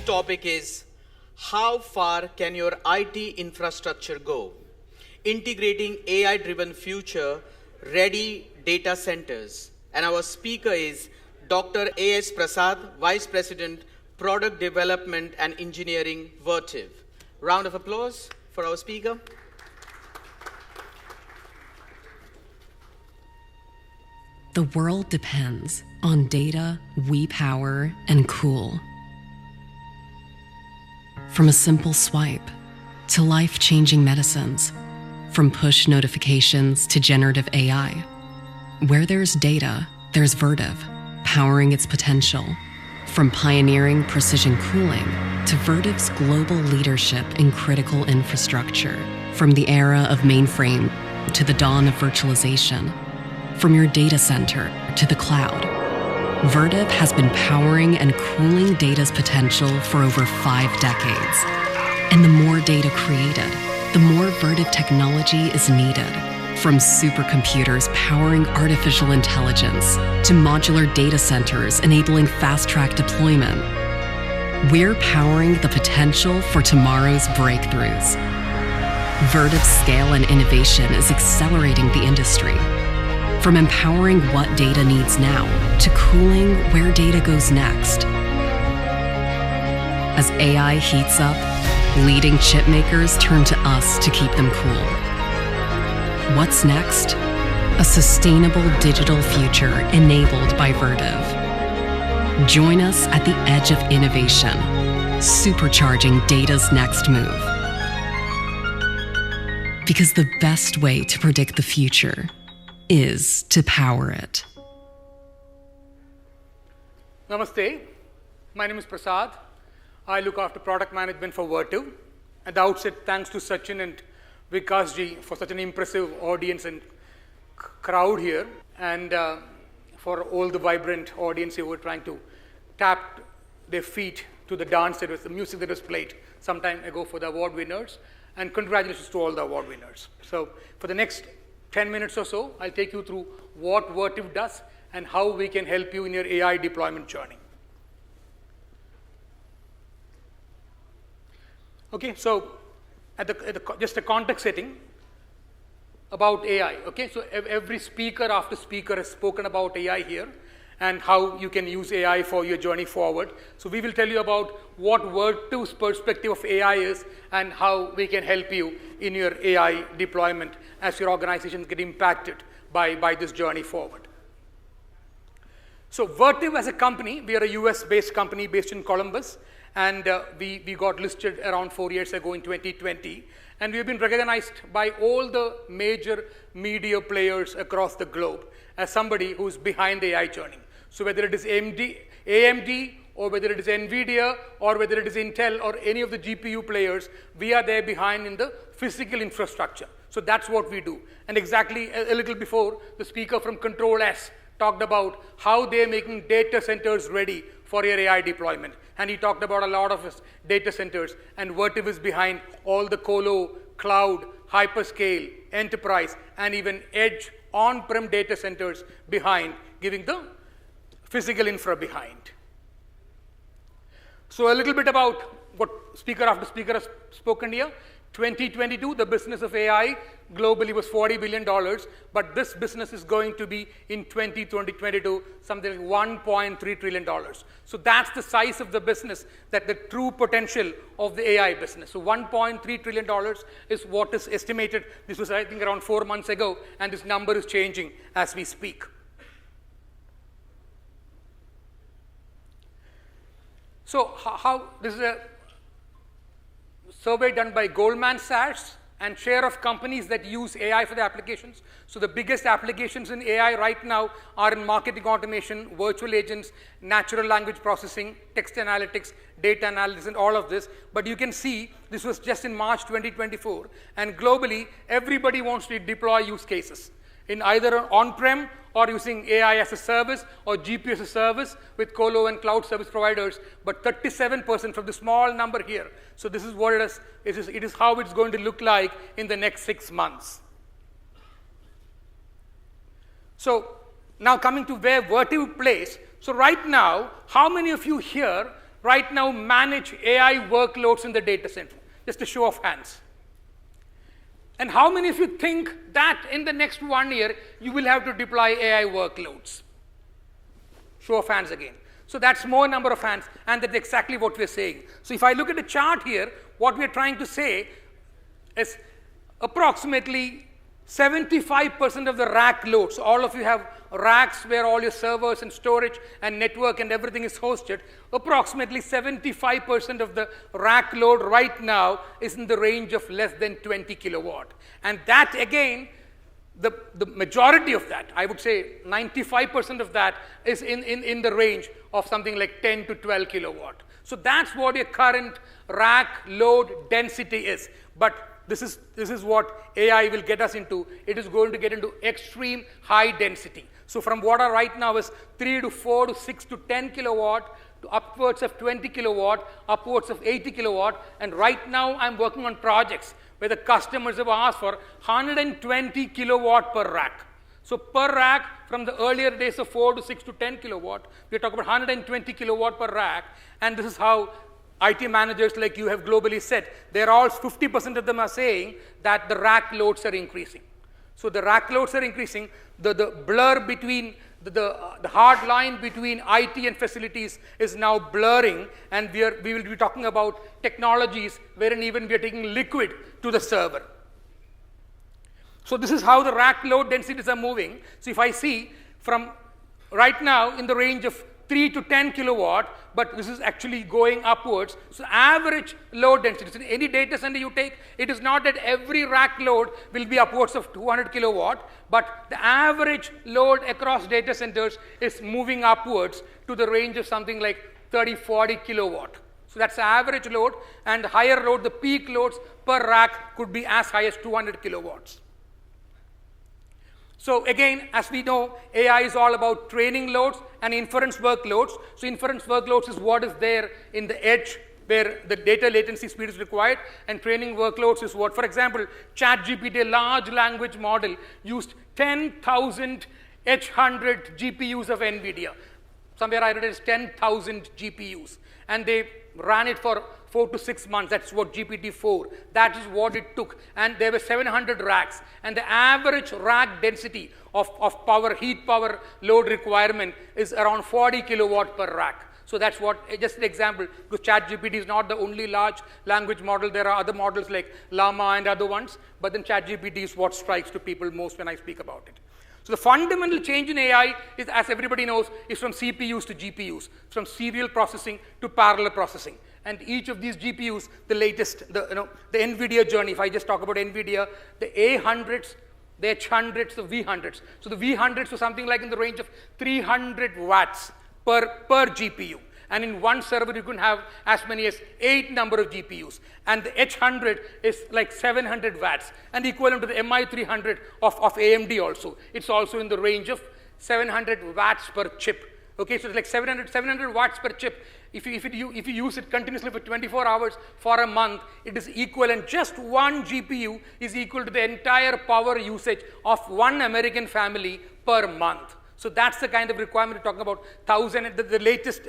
topic is how far can your IT infrastructure go? Integrating AI-driven future-ready data centers. And our speaker is Dr. A.S. Prasad, Vice President, Product Development and Engineering, Vertiv. Round of applause for our speaker. The world depends on data we power and cool. From a simple swipe to life-changing medicines, from push notifications to generative AI. Where there's data, there's Vertiv, powering its potential. From pioneering precision cooling to Vertiv's global leadership in critical infrastructure. From the era of mainframe to the dawn of virtualization. From your data center to the cloud, Vertiv has been powering and cooling data's potential for over 5 decades. And the more data created, the more Vertiv technology is needed. From supercomputers powering artificial intelligence to modular data centers enabling fast-track deployment, we're powering the potential for tomorrow's breakthroughs. Vertiv's scale and innovation is accelerating the industry. From empowering what data needs now to cooling where data goes next. As AI heats up, leading chip makers turn to us to keep them cool. What's next? A sustainable digital future enabled by Vertiv. Join us at the edge of innovation, supercharging data's next move. Because the best way to predict the future is to power it. Namaste. My name is Prasad. I look after product management for Vertiv. At the outset, thanks to Sachin and Vikas ji for such an impressive audience and crowd here, and for all the vibrant audience who were trying to tap their feet to the dance that was the music that was played some time ago for the award winners. And congratulations to all the award winners. So for the next 10 minutes or so, I'll take you through what Vertiv does and how we can help you in your AI deployment journey. Okay, so just a context setting about AI. Okay, so every speaker after speaker has spoken about AI here and how you can use AI for your journey forward. So we will tell you about what Vertiv's perspective of AI is and how we can help you in your AI deployment as your organizations get impacted by this journey forward. So Vertiv as a company, we are a US-based company based in Columbus, and we got listed around 4 years ago in 2020. And we've been recognized by all the major media players across the globe as somebody who's behind the AI journey. So whether it is AMD, or whether it is NVIDIA, or whether it is Intel, or any of the GPU players, we are there behind in the physical infrastructure. So that's what we do. And exactly a little before, the speaker from Control S talked about how they're making data centers ready for your AI deployment. And he talked about a lot of his data centers, and Vertiv is behind all the colo, cloud, hyperscale, enterprise, and even edge on-prem data centers behind, giving the physical infra behind. So a little bit about what speaker after speaker has spoken here. 2022, the business of AI globally was $40 billion, but this business is going to be in 2022 something like $1.3 trillion. So that's the size of the business, that the true potential of the AI business. So $1.3 trillion is what is estimated. This was, I think, around 4 months ago, and this number is changing as we speak. So how this is a survey done by Goldman Sachs and share of companies that use AI for their applications. So the biggest applications in AI right now are in marketing automation, virtual agents, natural language processing, text analytics, data analysis, and all of this. But you can see this was just in March 2024, and globally everybody wants to deploy use cases in either on-prem or using AI as a service or GPU as a service with colo and cloud service providers, but 37% from the small number here. So this is what it is. It is how it's going to look like in the next 6 months. So now coming to where Vertiv plays. So right now, how many of you here right now manage AI workloads in the data center? Just a show of hands. And how many of you think that in the next 1 year, you will have to deploy AI workloads? Show of hands again. So that's more number of hands, and that's exactly what we're saying. So if I look at the chart here, what we're trying to say is approximately 75% of the rack loads. All of you have racks where all your servers and storage and network and everything is hosted. Approximately 75% of the rack load right now is in the range of less than 20 kilowatt. And that again, the majority of that, I would say 95% of that is in the range of something like 10 to 12 kilowatt. So that's what your current rack load density is. But this is what AI will get us into. It is going to get into extreme high density. So from what are right now is 3 to 4 to 6 to 10 kilowatt to upwards of 20 kilowatt, upwards of 80 kilowatt. And right now I'm working on projects where the customers have asked for 120 kilowatt per rack. So per rack, from the earlier days of 4 to 6 to 10 kilowatt, we're talking about 120 kilowatt per rack. And this is how IT managers like you have globally said. They're all 50% of them are saying that the rack loads are increasing. So the rack loads are increasing. The blur between the hard line between IT and facilities is now blurring, and we will be talking about technologies wherein even we are taking liquid to the server. So this is how the rack load densities are moving. So if I see from right now in the range of 3 to 10 kilowatt, but this is actually going upwards. So average load density. So in any data center you take, it is not that every rack load will be upwards of 200 kilowatt, but the average load across data centers is moving upwards to the range of something like 30, 40 kilowatt. So that's the average load, and higher load, the peak loads per rack could be as high as 200 kilowatts. So again, as we know, AI is all about training loads and inference workloads. So inference workloads is what is there in the edge where the data latency speed is required, and training workloads is what, for example, ChatGPT, a large language model, used 10,000 H100 GPUs of NVIDIA. Somewhere I read it is 10,000 GPUs. And they ran it for 4 to 6 months. That's what GPT-4. That is what it took. And there were 700 racks. And the average rack density of power, heat power load requirement is around 40 kilowatt per rack. So that's what, just an example, because ChatGPT is not the only large language model. There are other models like Llama and other ones. But then ChatGPT is what strikes to people most when I speak about it. So the fundamental change in AI is, as everybody knows, is from CPUs to GPUs, from serial processing to parallel processing. And each of these GPUs, the latest, the NVIDIA journey, if I just talk about NVIDIA, the A100s, the H100s, the V100s. So the V100s were something like in the range of 300 watts per GPU. And in one server, you can have as many as 8 number of GPUs. And the H100 is like 700 watts, and equivalent to the MI300 of AMD also. It's also in the range of 700 watts per chip. Okay, so it's like 700 watts per chip. If you use it continuously for 24 hours for a month, it is equivalent. Just one GPU is equal to the entire power usage of one American family per month. So that's the kind of requirement we're talking about. 1,000, the latest,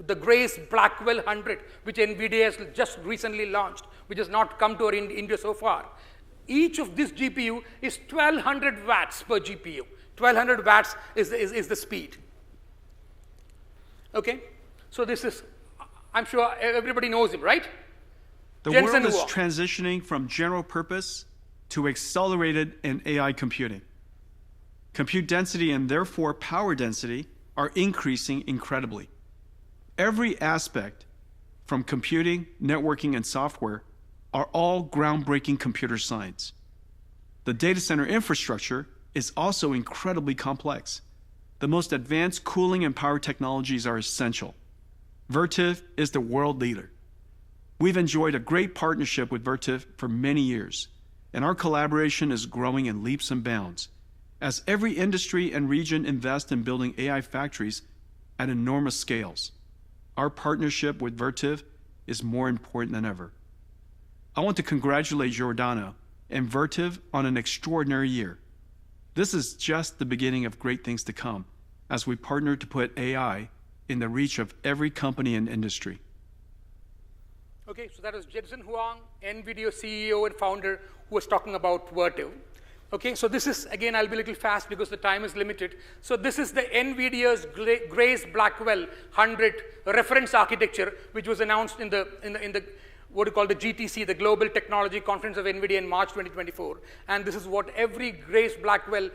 the Grace Blackwell 100, which NVIDIA has just recently launched, which has not come to India so far. Each of this GPU is 1,200 watts per GPU. 1,200 watts is the speed. Okay, so this is, I'm sure everybody knows him, right? The world is transitioning from general purpose to accelerated and AI computing. Compute density and therefore power density are increasing incredibly. Every aspect, from computing, networking, and software, are all groundbreaking computer science. The data center infrastructure is also incredibly complex. The most advanced cooling and power technologies are essential. Vertiv is the world leader. We've enjoyed a great partnership with Vertiv for many years, and our collaboration is growing in leaps and bounds as every industry and region invest in building AI factories at enormous scales. Our partnership with Vertiv is more important than ever. I want to congratulate Giordano and Vertiv on an extraordinary year. This is just the beginning of great things to come as we partner to put AI in the reach of every company and industry. Okay, so that was Jensen Huang, NVIDIA CEO and founder, who was talking about Vertiv. Okay, so this is, again, I'll be a little fast because the time is limited. So this is the NVIDIA's Grace Blackwell 100 reference architecture, which was announced in the what you call the GTC, the Global Technology Conference of NVIDIA in March 2024. And this is what every Grace Blackwell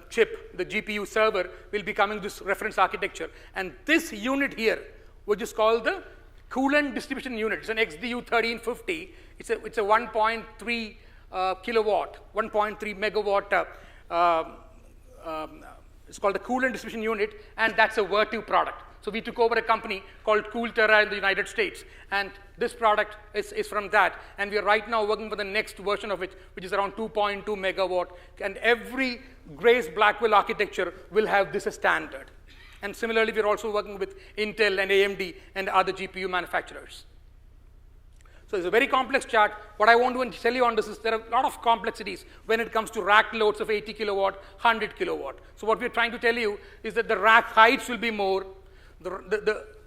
chip, the GPU server, will be coming this reference architecture. And this unit here, which is called the coolant distribution unit, it's an XDU 1350. It's a 1.3 kilowatt, 1.3 megawatt. It's called the coolant distribution unit, and that's a Vertiv product. So we took over a company called CoolTerra in the United States, and this product is from that. And we are right now working for the next version of it, which is around 2.2 megawatt. And every Grace Blackwell architecture will have this as standard. And similarly, we're also working with Intel and AMD and other GPU manufacturers. So it's a very complex chart. What I want to tell you on this is there are a lot of complexities when it comes to rack loads of 80 kilowatt, 100 kilowatt. So what we're trying to tell you is that the rack heights will be more.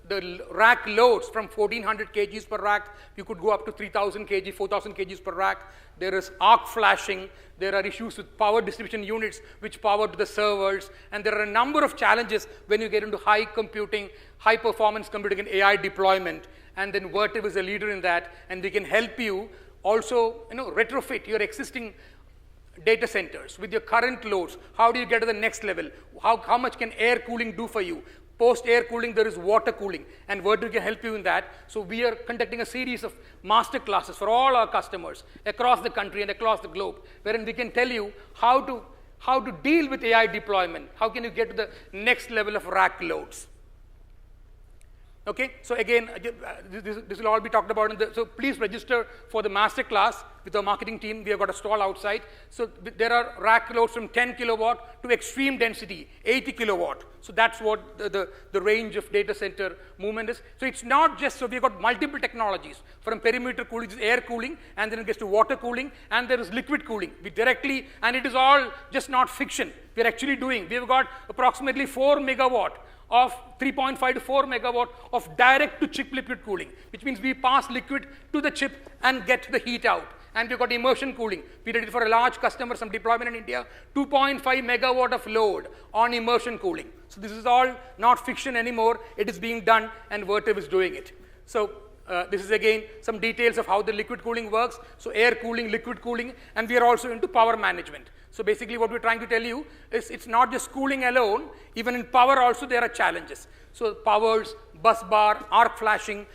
The rack loads from 1400 kgs per rack, you could go up to 3000 kg, 4000 kgs per rack. There is arc flashing. There are issues with power distribution units which power to the servers. And there are a number of challenges when you get into high computing, high performance computing and AI deployment. And then Vertiv is a leader in that. And we can help you also retrofit your existing data centers with your current loads. How do you get to the next level? How much can air cooling do for you? Post air cooling, there is water cooling, and Vertiv can help you in that. So we are conducting a series of master classes for all our customers across the country and across the globe, wherein we can tell you how to deal with AI deployment. How can you get to the next level of rack loads? Okay, so again, this will all be talked about. So please register for the master class with our marketing team. We have got a stall outside. So there are rack loads from 10 kilowatt to extreme density, 80 kilowatt. So that's what the range of data center movement is. So it's not just, so we've got multiple technologies. From perimeter cooling, it's air cooling, and then it gets to water cooling, and there is liquid cooling. We directly, and it is all just not fiction. We're actually doing, we've got approximately 4 megawatt of 3.5 to 4 megawatt of direct-to-chip liquid cooling, which means we pass liquid to the chip and get the heat out. And we've got immersion cooling. We did it for a large customer, some deployment in India, 2.5 megawatt of load on immersion cooling. So this is all not fiction anymore. It is being done, and Vertiv is doing it. So this is, again, some details of how the liquid cooling works. So air cooling, liquid cooling, and we are also into power management. So basically what we're trying to tell you is it's not just cooling alone. Even in power also there are challenges. So powers, bus bar, arc flashing,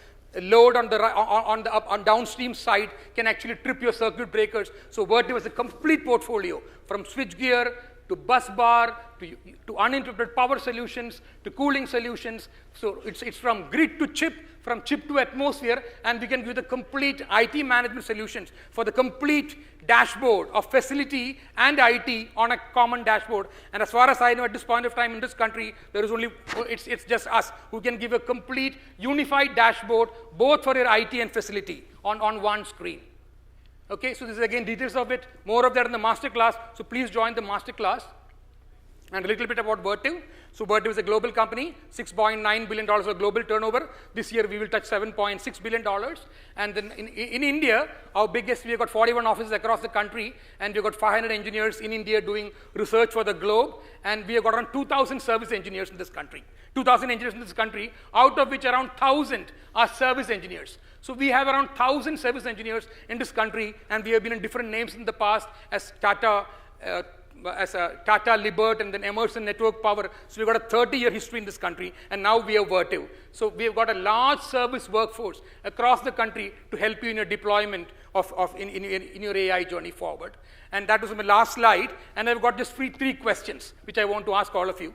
load on downstream side can actually trip your circuit breakers. So Vertiv has a complete portfolio from switchgear to bus bar to uninterrupted power solutions to cooling solutions. So it's from grid to chip, from chip to atmosphere, and we can give the complete IT management solutions for the complete dashboard of facility and IT on a common dashboard. And as far as I know, at this point of time in this country, there is only, it's just us who can give a complete unified dashboard both for your IT and facility on one screen. Okay, so this is again details of it, more of that in the master class. So please join the master class. And a little bit about Vertiv. So Vertiv is a global company, $6.9 billion of global turnover. This year we will touch $7.6 billion. And then in India, our biggest, we've got 41 offices across the country, and we've got 500 engineers in India doing research for the globe. And we have got around 2,000 service engineers in this country. 2,000 engineers in this country, out of which around 1,000 are service engineers. So we have around 1,000 service engineers in this country, and we have been in different names in the past as Tata, Libert, and then Emerson Network Power. So we've got a 30-year history in this country, and now we have Vertiv. So we've got a large service workforce across the country to help you in your deployment in your AI journey forward. And that was my last slide, and I've got just three questions, which I want to ask all of you.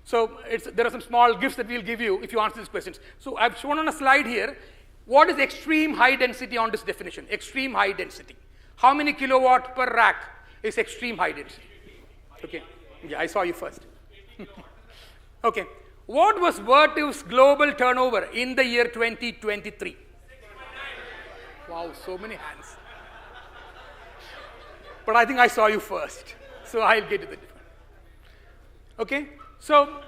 So there are some small gifts that we'll give you if you answer these questions. So I've shown on a slide here, what is extreme high density on this definition? Extreme high density. How many kilowatt per rack is extreme high density? Okay, yeah, I saw you first. Okay, what was Vertiv's global turnover in the year 2023? Wow, so many hands. But I think I saw you first, so I'll get to the difference. Okay, so,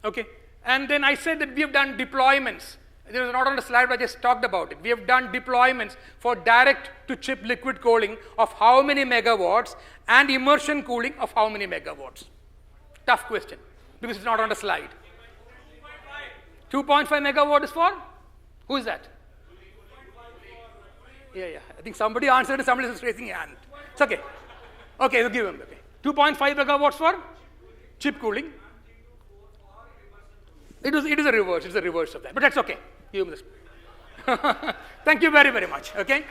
okay, and then I said that we have done deployments There is not on the slide, but I just talked about it. We have done deployments for direct-to-chip liquid cooling of how many megawatts and immersion cooling of how many megawatts. Tough question, because it's not on the slide. 2.5 megawatt is for? Who is that? Yeah. I think somebody answered and somebody is raising a hand. It's okay. Okay, we'll give him. Okay. 2.5 megawatts for chip cooling. It is a reverse. It's a reverse of that. But that's okay. Give him this. Thank you very, very much. Okay.